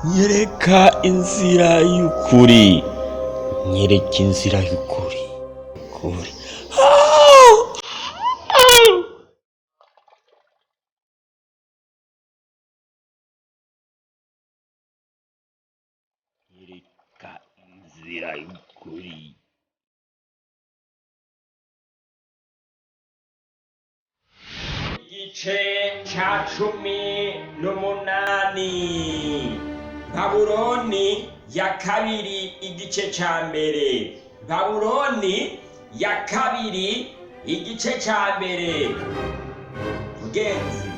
nyereka inzira y'ukuri, nyereka inzira y'ukuri, kuri. Nyereka inzira y'ukuri. Igice ca 18. Babuloni ya kabiri igice ca mbere. Babuloni ya kabiri igice ca mbere. Mugenzi,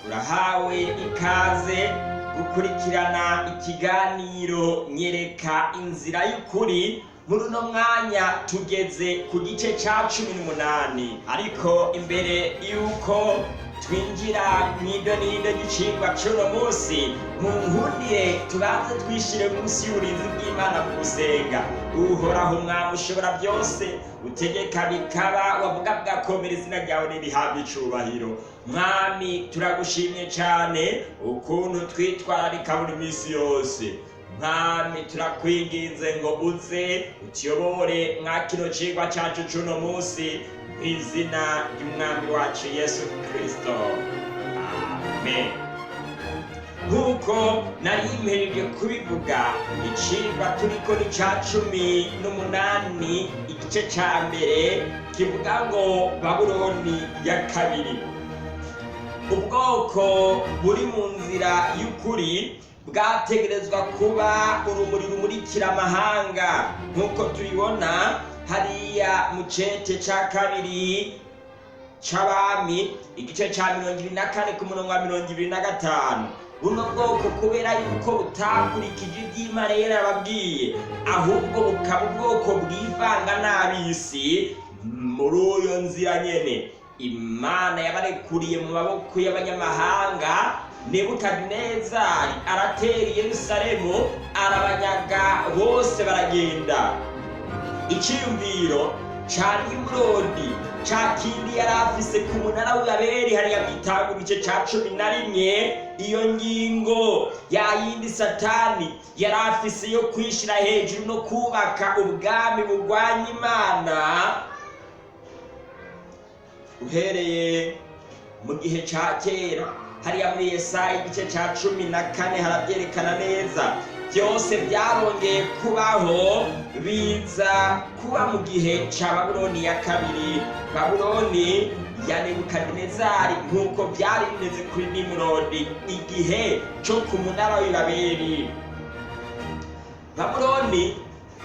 urahawe ikaze gukurikirana ikiganiro nyereka inzira y'ukuri. Muri uno mwanya tugeze ku gice ca 18, ariko imbere yuko twinjira mw'idonido ry'icigwa c'uno musi, munkundire tubanze twishire munsi y'uburinzi bw'Imana mu gusenga. Uhoraho Umwami ushobora byose, utegeka bikaba, wavuga bwakomera, izina ryawe nirihabwe icubahiro. Mwami, turagushimye cane ukuntu twitwararika buri misi yose. Mwami, turakwinginze ngo uze utuyobore mwa kino cigwa cacu c'uno musi, mw'izina ry'Umwami wacu Yesu Kristo, amen. Nk'uko nari mpejeje kubivuga, icigwa turiko ni ca 18, igice ca mbere, kivuga ngo Babuloni ya kabiri. Ubwoko buri mu nzira y'ukuri bwategerezwa kuba urumuri rumurikira amahanga, nk'uko tubibona hariya mu cete ca kabiri c'Abami, igice ca 24 ku murongo wa 25. Buno bwoko kubera yuko butakurikije ivy'Imana yarababwiye, ahubwo bukaba ubwoko bwivanga n'ab'isi, muri uyo nzira nyene Imana yabarekuriye mu maboko y'abanyamahanga. Nebukadinezari aratera i Yerusalemu, arabanyaga, bose baragenda. Iciyumviro ca Nimurodi, ca kindi yari afise ku munara w'Ababeli hariya mw'Itangu igice ca 11, iyo ngingo yayindi Satani yari afise yo kwishira hejuru no kubaka ubwami bugwanya Imana, uhereye mu gihe ca kera hariya muri Yesaya igice ca 14 haravyerekana neza. Byose byarongeye kubaho, biza kuba mu gihe ca Babuloni ya kabiri, Babuloni ya Nebukadinezari, nk'uko byari bimeze kuri Nimurodi igihe co ku munara w'Ibabeli. Babuloni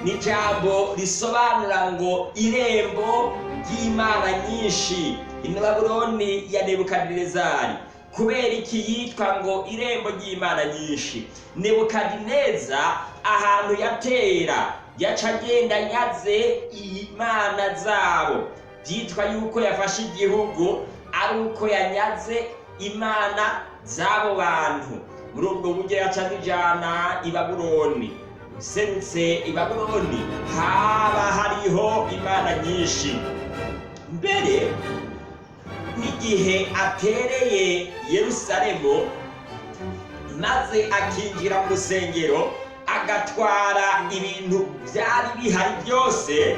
ni ijambo risobanura ngo irembo ry'Imana nyinshi. Ino Babuloni ya Nebukadinezari kubera iki yitwa ngo irembo ry'Imana nyinshi? Nebukadineza ahantu yatera yaca agenda nyaze imana zabo. Byitwa yuko yafashe igihugu ari uko yanyaze imana z'abo bantu. Muri ubwo buryo yaca ajana i Babuloni. Serutse i Babuloni haba hariho imana nyinshi. Mbere n'igihe atereye Yerusalemu maze akinjira mu rusengero agatwara ibintu byari bihari byose,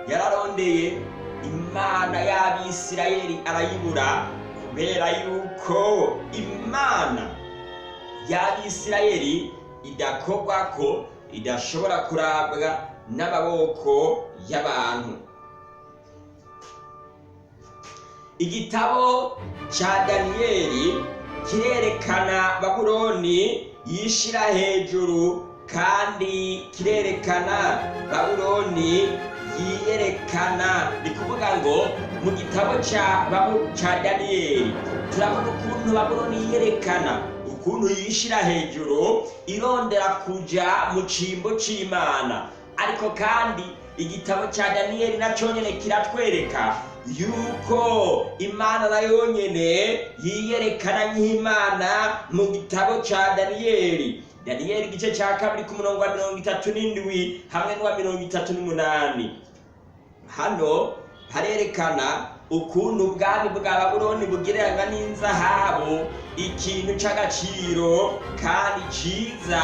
yararondeye Imana y'Abisirayeli arayibura, kubera yuko Imana y'Abisirayeli idakorwako, idashobora kurabwa n'amaboko y'abantu. Igitabo ca Daniyeli kirerekana Babuloni yishira hejuru, kandi kirerekana Babuloni yiyerekana. Ni kuvuga ngo mu gitabo ca Daniyeli turabona ukuntu Babuloni yiyerekana, ukuntu yishira hejuru irondera kuja mu cimbo c'Imana. Ariko kandi igitabo ca Daniyeli naco nyene kiratwereka yuko Imana nayo nyene yiyerekana nk'Imana mu gitabo ca Daniyeli. Daniyeli igice ca kabiri ku murongo wa 37 hamwe n'uwa 38. Hano harerekana ukuntu ubwami bwa Babuloni bugereranywa n'inzahabu, ikintu c'agaciro kandi ciza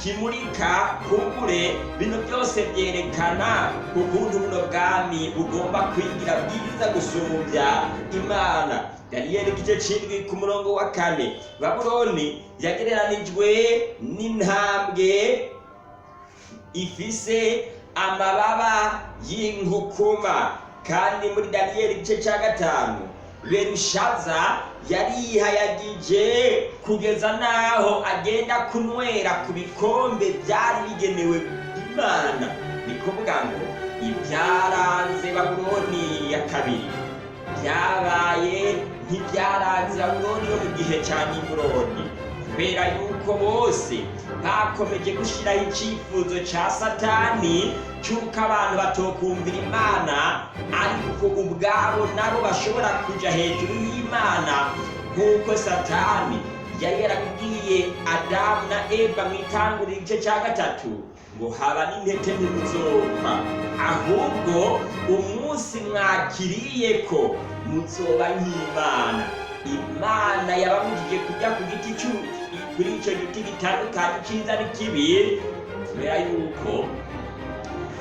kimurika kure. Bino byose byerekana ukuntu buno bwami bugomba kwigira bwiza gusumbya Imana. Daniyeli igice c'indwi ku murongo wa 4. Babuloni yagereranijwe n'intambwe ifise amababa y'inkukuma, kandi muri Daniyeli igice ca 5 Belushaza yarihayagije kugeza naho agenda kunywera ku bikombe byari bigenewe Imana. Ni kuvuga ngo ibyaranze Babuloni ya kabiri byabaye nk'ibyaranze Babuloni yo mu gihe cya Nimurodi, kubera yuko bose bakomeje gushyiraho icyifuzo cya Satani cy'uko abantu batokumvira Imana, ariko ubwabo nabo bashobora kuja hejuru y'Imana, nk'uko Satani yari yarabibwiye Adamu na Eva mu Itanguriro igice cya 3 ngo haba n'intete ntimuzopfa, ahubwo umunsi mwakiriyeko muzoba nk'Imana. Imana yabamujije kujya ku giti kuri icyo giti gitandukanye cyiza n'ikibi, kubera yuko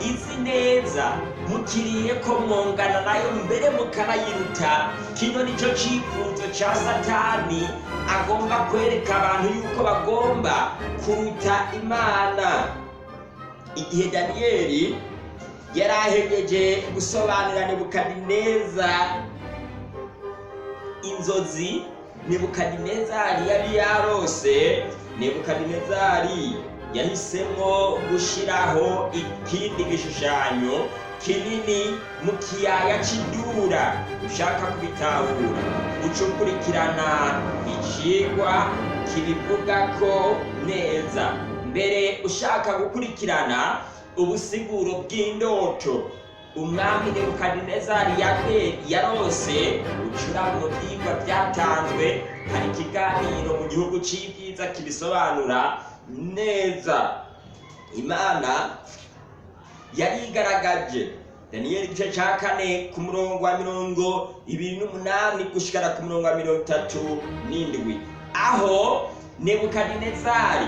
izi neza mukiriye ko mwongana nayo, mbere mukanayiruta. Kino nicyo cyifuzo cya Satani, agomba kwereka abantu yuko bagomba kuruta Imana. Igihe Daniyeli yari ahegeje gusobanurira Nebukadineza inzozi Nebukadinezari yari yarose, Nebukadinezari yahisemo gushiraho ikindi gishushanyo kinini mu kiyaya c'Idura. Ushaka kubitahura ucukurikirana icigwa kibivuga ko neza. Mbere ushaka gukurikirana ubusiguro bw'indoto umwami Nebukadinezari yarose, ucura mu byigwa byatanzwe. Hari ikiganiro mu gihugu c'ibyiza kibisobanura neza. Imana yarigaragaje. Daniyeli igice ca 4 ku murongo wa 28 gushikara ku murongo wa 37, aho Nebukadinezari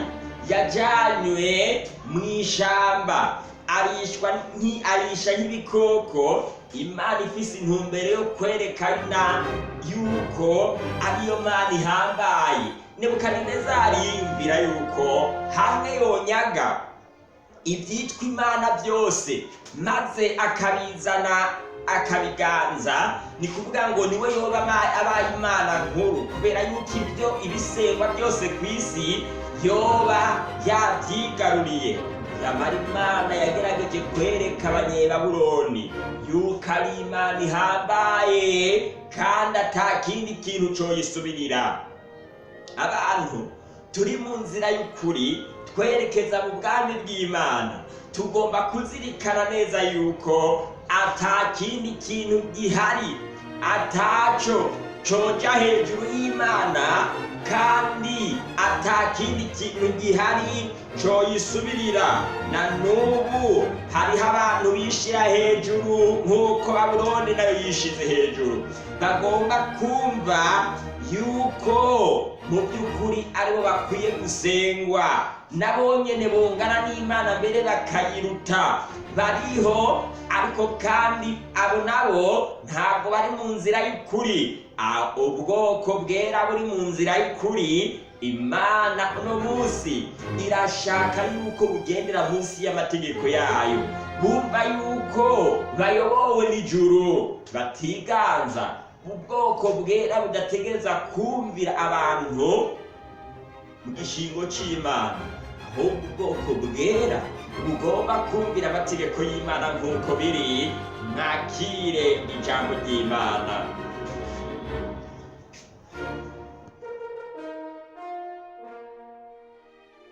yajanywe mu ishamba arisha nk'ibikoko. Imana ifise intumbero yo kwerekana yuko ariyo Mana ihambaye. Nebukadinezari yiyumvira yuko hamwe yonyaga ibyitwa Imana byose maze akabizana akabiganza, ni kuvuga ngo niwe yoba abaye Imana nkuru, kubera yuko ibyo ibisengwa byose ku isi yoba yabyigaruriye. Yamara Imana yagerageje kwereka Abanyebabuloni yuko ari Imana ihambaye kandi atakindi kintu coyisubirira. Abantu turi mu nzira y'ukuri twerekeza mu bwami bw'Imana, tugomba kuzirikana neza yuko atakindi kintu gihari, ataco coja hejuru y'Imana, kandi atakindi kintu gihari coyisubirira. Na n'ubu hariho abantu bishira hejuru nk'uko Babuloni nayo yishize hejuru. Bagomba kumva yuko mu by'ukuri aribo bakwiye gusengwa, nabo nyene bongana n'Imana mbere bakayiruta. Bariho, ariko kandi abo nabo ntabwo bari mu nzira y'ukuri. Ubwoko bwera buri mu nzira y'ukuri. Imana uno munsi irashaka yuko bugendera munsi y'amategeko yayo, bumva yuko bayobowe n'ijuru, batiganza. Ubwoko bwera budategereza kumvira abantu mu gishingo c'Imana, ahubwo ubwoko bwera bugomba kumvira amategeko y'Imana nk'uko biri. Mwakire ijambo ry'Imana.